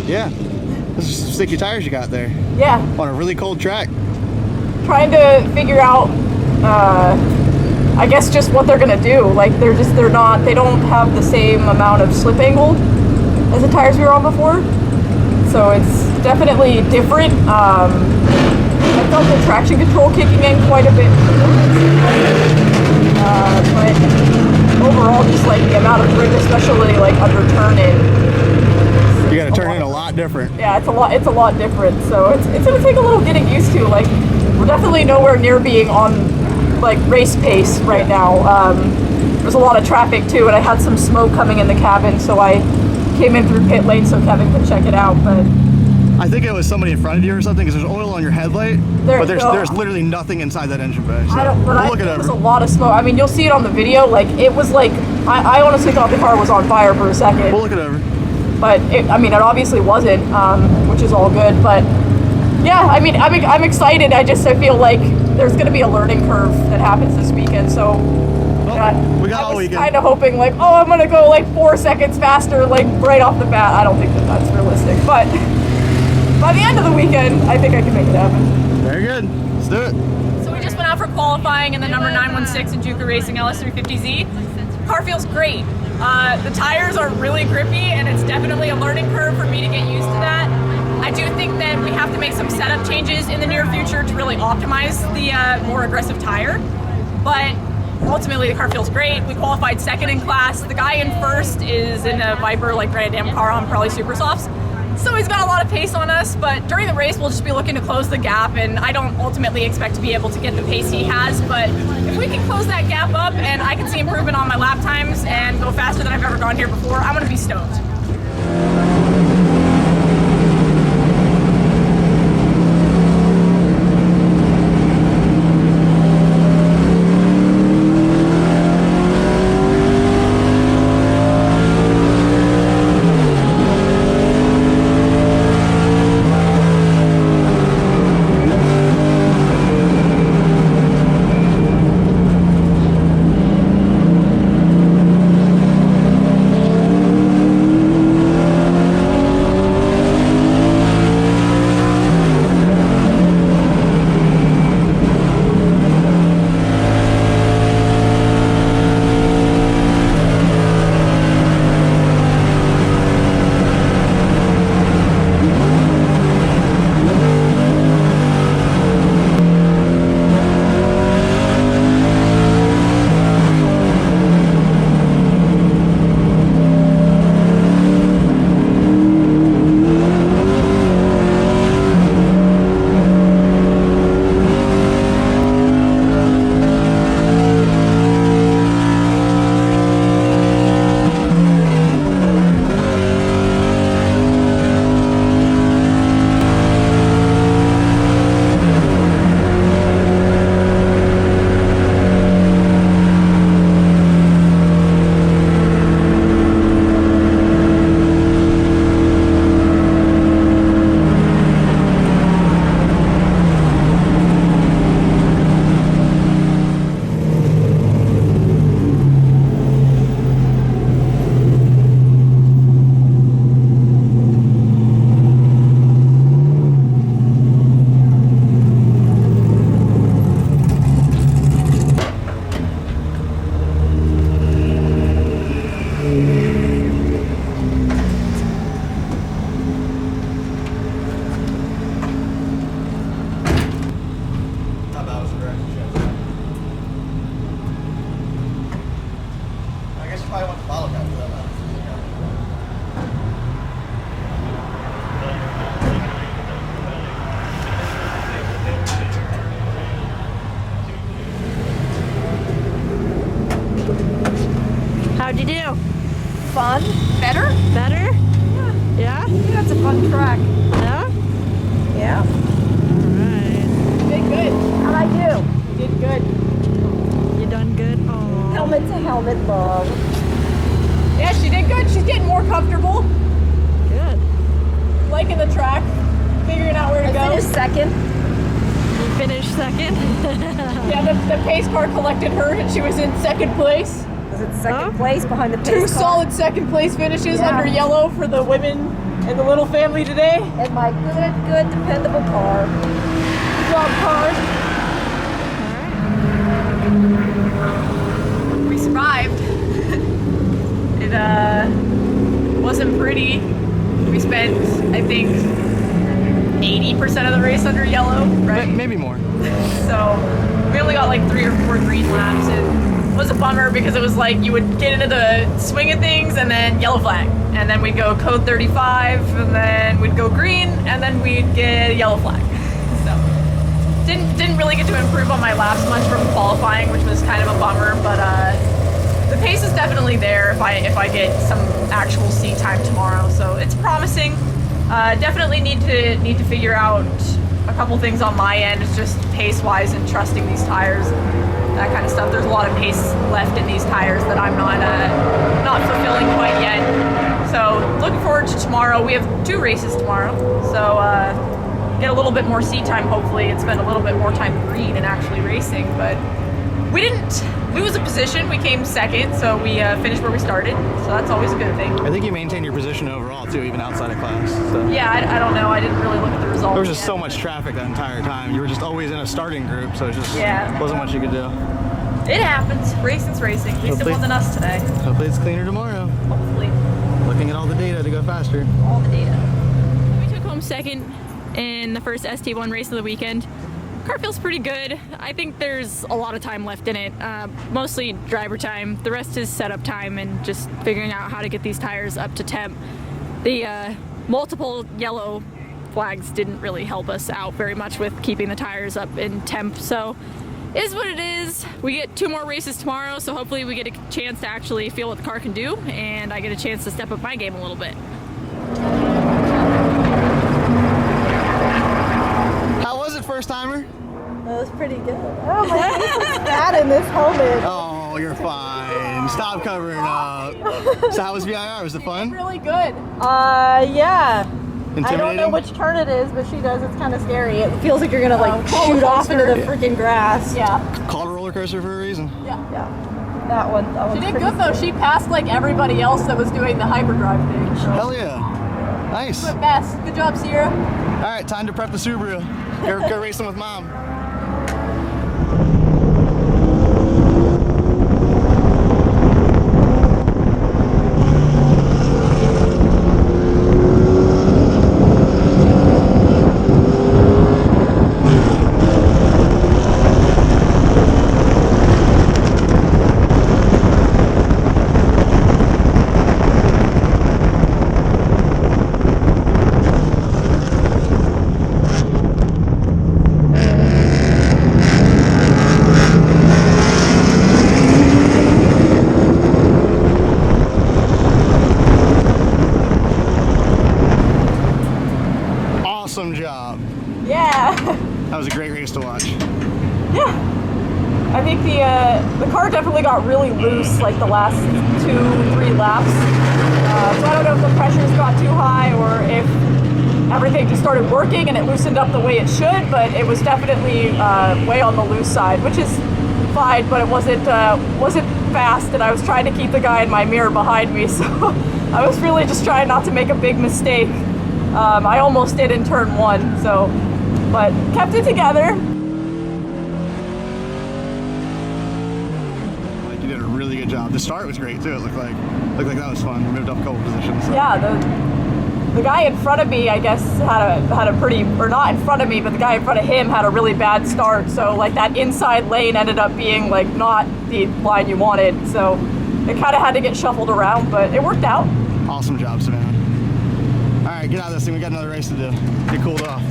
Yeah. Those are some sticky tires you got there. Yeah. On a really cold track. Trying to figure out, I guess, just what they're gonna do. Like they don't have the same amount of slip angle as the tires we were on before. So it's definitely different. I felt the traction control kicking in quite a bit. But overall, just like the amount of grip, especially like under turn-in. You gotta turn in a lot different. Yeah, it's a lot different. So it's gonna take a little getting used to. Like we're definitely nowhere near being on like race pace right now. There's a lot of traffic too, and I had some smoke coming in the cabin, so I came in through pit lane so Kevin could check it out. But I think it was somebody in front of you or something, because there's oil on your headlight, but there's literally nothing inside that engine bay. So there was a lot of smoke. I mean, you'll see it on the video. Like it was like I honestly thought the car was on fire for a second. We'll look it over. But it obviously wasn't, which is all good. But yeah, I mean, I'm excited. I feel like there's going to be a learning curve that happens this weekend. So we got all weekend. Kind of hoping like, oh, I'm going to go like 4 seconds faster, like right off the bat. I don't think that's realistic, but by the end of the weekend, I think I can make it happen. Very good. Let's do it. So we just went out for qualifying in the number 916 Enjuku Racing LS350Z. Car feels great. The tires are really grippy, and it's definitely a learning curve for me to get used to that. I do think that we have to make some setup changes in the near future to really optimize the more aggressive tire. But ultimately, the car feels great. We qualified second in class. The guy in first is in a Viper, like Grand Am car on probably super softs. So he's got a lot of pace on us, but during the race, we'll just be looking to close the gap, and I don't ultimately expect to be able to get the pace he has, but if we can close that gap up and I can see improvement on my lap times and go faster than I've ever gone here before, I'm gonna be stoked. How'd you do? Fun? Better? Better? Yeah. Yeah? I think that's a fun track. Yeah? Yeah. Alright. You did good. How'd I do? You did good. You done good? Aww. Helmet to helmet, love. Yeah, she did good. She's getting more comfortable. Good. Liking the track. Figuring out where to go. I finished second. You finished second? Yeah, the pace car collected her and she was in second place. Because it's second place behind the pace Two car. solid second place finishes Yeah. under yellow for the women and the little family today. And my good, dependable car. Good job, cars. We survived. It wasn't pretty. We spent, I think, 80% of the race under yellow, right? Maybe more. So we only got like 3 or 4 green laps. It was a bummer because it was like you would get into the swing of things and then yellow flag. And then we'd go code 35 and then we'd go green and then we'd get a yellow flag. So didn't really get to improve on my laps much from qualifying, which was kind of a bummer, but the pace is definitely there if I get some actual seat time tomorrow. So it's promising. Definitely need to figure out a couple things on my end. It's just pace-wise and trusting these tires, that kind of stuff. There's a lot of pace left in these tires that I'm not fulfilling quite yet. So looking forward to tomorrow. We have 2 races tomorrow, so get a little bit more seat time hopefully, and spend a little bit more time green and actually racing. But we didn't lose a position. We came second, so we finished where we started. So that's always a good thing. I think you maintained your position overall too, even outside of class. So. Yeah, I don't know. I didn't really look at the results. There was just yet. so much traffic that entire time. You were just always in a starting group, so it just wasn't much you could do. It happens. Racing's racing. At least it wasn't us today. Hopefully it's cleaner tomorrow. Hopefully. Looking at all the data to go faster. All the data. We took home second in the first ST1 race of the weekend. Car feels pretty good. I think there's a lot of time left in it. Mostly driver time. The rest is setup time and just figuring out how to get these tires up to temp. The multiple yellow flags didn't really help us out very much with keeping the tires up in temp. So it is what it is. We get 2 more races tomorrow, so hopefully we get a chance to actually feel what the car can do, and I get a chance to step up my game a little bit. How was it, first timer? That was pretty good. Oh, my face looks bad in this helmet. Oh, you're fine. Stop covering up. So how was VIR? Was it fun? Really good. Yeah. I don't know Intimidating? which turn it is, but she does. It's kind of scary. It feels like you're gonna like shoot off into the freaking grass. Yeah. Called a roller coaster for a reason. Yeah. That one. She did good though. She passed like everybody else that was doing the hyperdrive thing. So. Hell yeah. Nice. Good best. Good job, Sierra. All right, time to prep the Subaru. Go racing with mom. Awesome job. Yeah. That was a great race to watch. Yeah. I think the car definitely got really loose like the last 2-3 laps. So I don't know if the pressures got too high or if everything just started working and it loosened up the way it should, but it was definitely way on the loose side, which is fine, but it wasn't fast, and I was trying to keep the guy in my mirror behind me, so I was really just trying not to make a big mistake. I almost did in turn 1, so, but kept it together. Like, you did a really good job. The start was great too. It looked like that was fun. We moved up a couple positions. So. Yeah, the guy in front of me, I guess, had a pretty, or not in front of me, but the guy in front of him had a really bad start. So like that inside lane ended up being like not the line you wanted. So it kind of had to get shuffled around, but it worked out. Awesome job, Savanna. All right, get out of this thing. We got another race to do. Get cooled off.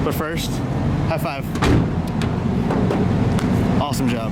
But first, high five. Awesome job.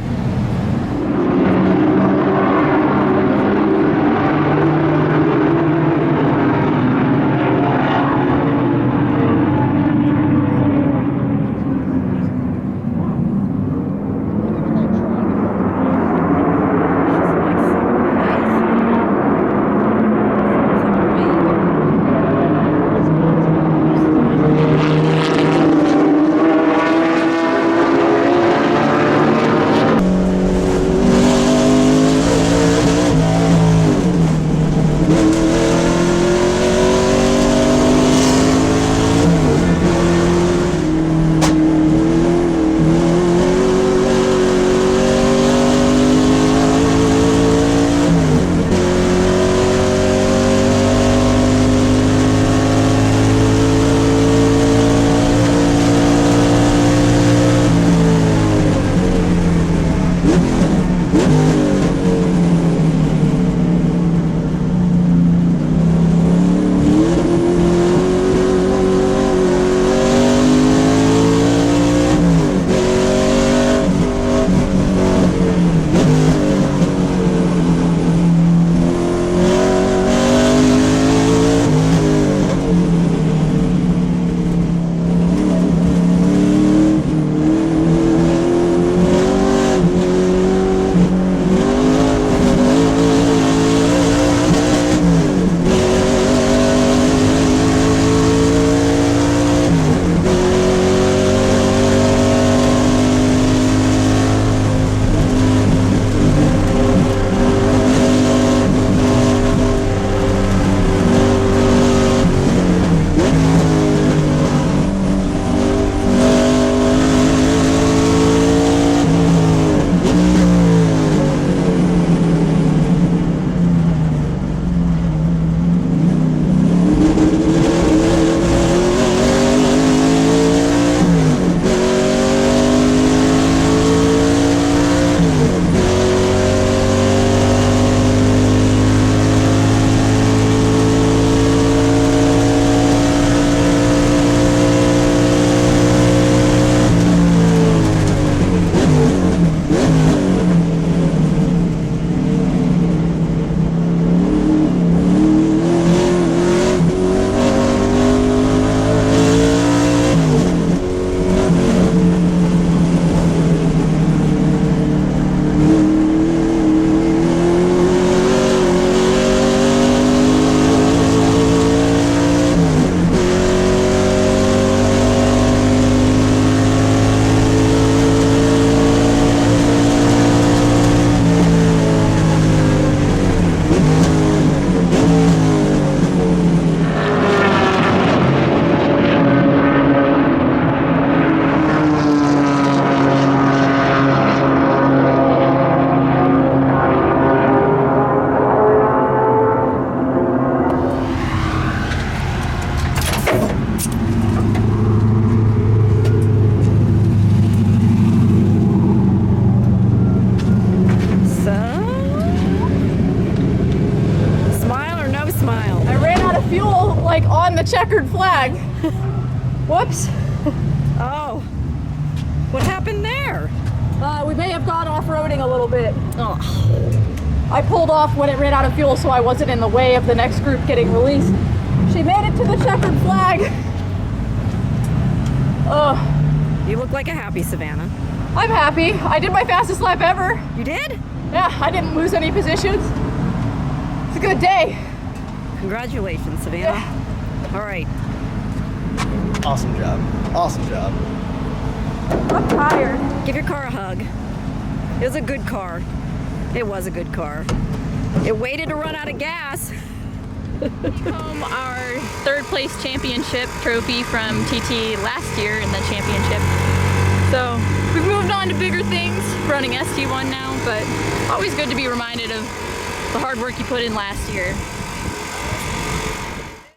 the checkered flag. Whoops. Oh, what happened there? We may have gone off-roading a little bit. Oh, I pulled off when it ran out of fuel so I wasn't in the way of the next group getting released. She made it to the checkered flag. you look like a happy Savannah. I'm happy. I did my fastest lap ever. You did? Yeah, I didn't lose any positions. It's a good day. Congratulations, Savannah. Yeah. All right. Awesome job. Awesome job. I'm tired. Give your car a hug. It was a good car. It was a good car. It waited to run out of gas. Home our third place championship trophy from TT last year in the championship. So we've moved on to bigger things, running ST1 now, but always good to be reminded of the hard work you put in last year.